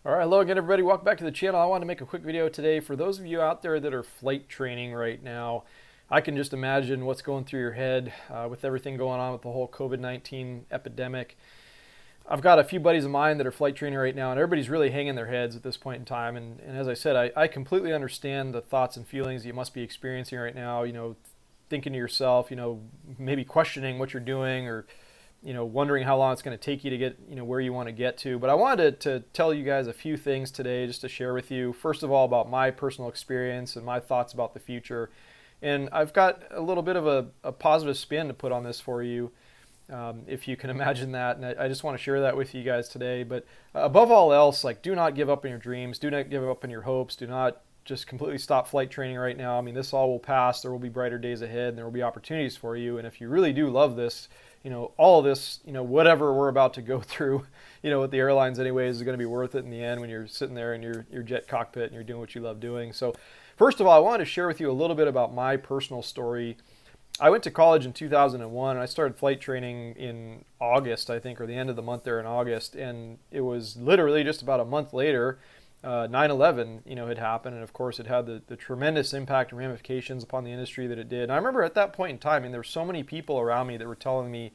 All right, hello again, everybody. Welcome back to the channel. I wanted to make a quick video today for those of you out there that are flight training right now. I can just imagine what's going through your head with everything going on with the whole COVID-19 epidemic. I've got a few buddies of mine that are flight training right now, and everybody's really hanging their heads at this point in time. And as I said, I completely understand the thoughts and feelings you must be experiencing right now. Thinking to yourself, maybe questioning what you're doing, or wondering how long it's going to take you to get, where you want to get to. But I wanted to tell you guys a few things today just to share with you. First of all, about my personal experience and my thoughts about the future. And I've got a little bit of a positive spin to put on this for you, if you can imagine that. And I just want to share that with you guys today. But above all else, do not give up on your dreams. Do not give up on your hopes. Do not just completely stop flight training right now. I mean, this all will pass. There will be brighter days ahead, and there will be opportunities for you. And if you really do love this, all of this, whatever we're about to go through, with the airlines anyways, is going to be worth it in the end when you're sitting there in your jet cockpit and you're doing what you love doing. So first of all, I wanted to share with you a little bit about my personal story. I went to college in 2001, and I started flight training in August, I think, or the end of the month there in August. And it was literally just about a month later, 9/11, had happened, and of course it had the tremendous impact and ramifications upon the industry that it did. And I remember at that point in time, there were so many people around me that were telling me,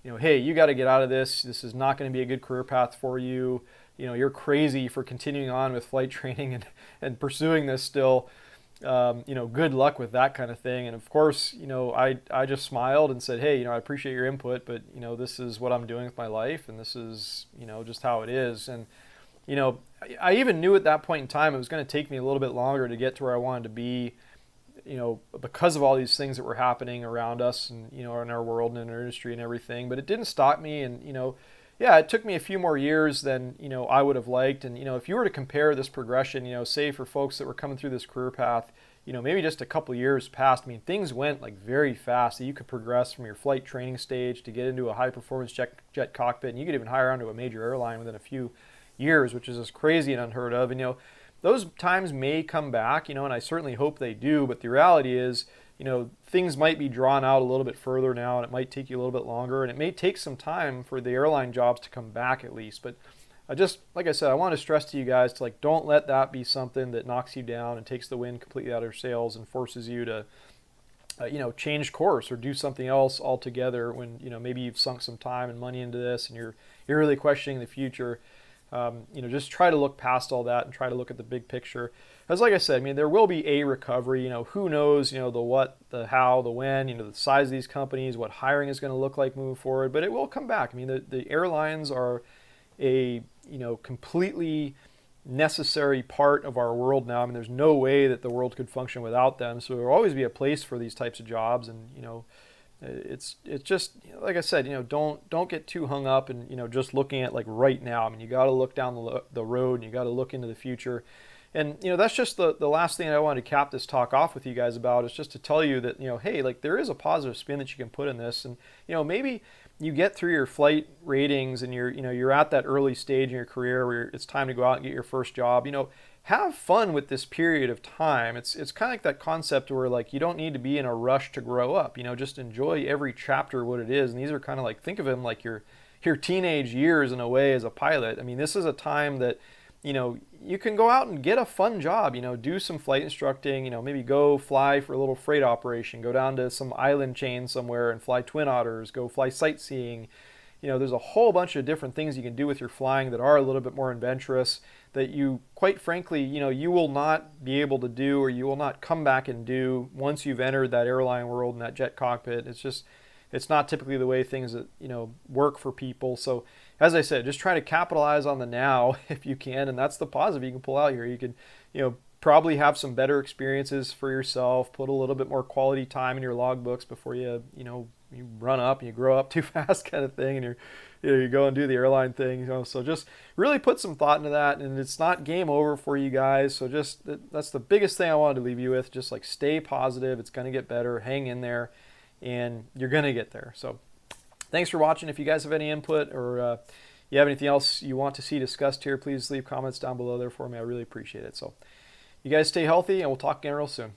hey, you got to get out of this. This is not going to be a good career path for you. You're crazy for continuing on with flight training and pursuing this still. Good luck with that kind of thing. And of course, I just smiled and said, hey, I appreciate your input, but this is what I'm doing with my life, and this is, just how it is. And I even knew at that point in time it was going to take me a little bit longer to get to where I wanted to be, because of all these things that were happening around us and, in our world and in our industry and everything. But it didn't stop me. And, yeah, it took me a few more years than, I would have liked. And, if you were to compare this progression, say for folks that were coming through this career path, maybe just a couple years past, things went very fast. You could progress from your flight training stage to get into a high performance jet cockpit, and you could even hire onto a major airline within a few years, which is just crazy and unheard of. And those times may come back, and I certainly hope they do. But the reality is, things might be drawn out a little bit further now, and it might take you a little bit longer, and it may take some time for the airline jobs to come back at least. But like I said, I want to stress to you guys to don't let that be something that knocks you down and takes the wind completely out of your sails and forces you to change course or do something else altogether when maybe you've sunk some time and money into this and you're really questioning the future. Just try to look past all that and try to look at the big picture. As like I said, there will be a recovery. Who knows, the what, the how, the when, the size of these companies, what hiring is going to look like moving forward, but it will come back. The airlines are a, completely necessary part of our world now. There's no way that the world could function without them. So there will always be a place for these types of jobs. And, it's just like I said, don't get too hung up and just looking at right now. You got to look down the road, and you got to look into the future. And that's just the last thing I wanted to cap this talk off with you guys about, is just to tell you that hey, there is a positive spin that you can put in this. And maybe you get through your flight ratings and you're at that early stage in your career where it's time to go out and get your first job. Have fun with this period of time. It's kind of like that concept where you don't need to be in a rush to grow up. Just enjoy every chapter what it is. And these are kind of think of them like your teenage years in a way as a pilot. This is a time that you can go out and get a fun job. Do some flight instructing. Maybe go fly for a little freight operation. Go down to some island chain somewhere and fly twin otters. Go fly sightseeing. There's a whole bunch of different things you can do with your flying that are a little bit more adventurous, that you, quite frankly, you will not be able to do, or you will not come back and do once you've entered that airline world and that jet cockpit. It's not typically the way things that, work for people. So as I said, just try to capitalize on the now if you can. And that's the positive you can pull out here. You can, probably have some better experiences for yourself, put a little bit more quality time in your logbooks before you run up and you grow up too fast kind of thing, and you go and do the airline thing. So just really put some thought into that, and it's not game over for you guys. So just that's the biggest thing I wanted to leave you with. Just stay positive. It's going to get better. Hang in there, and you're going to get there. So thanks for watching. If you guys have any input, or you have anything else you want to see discussed here, please leave comments down below there for me. I really appreciate it. So you guys stay healthy, and we'll talk again real soon.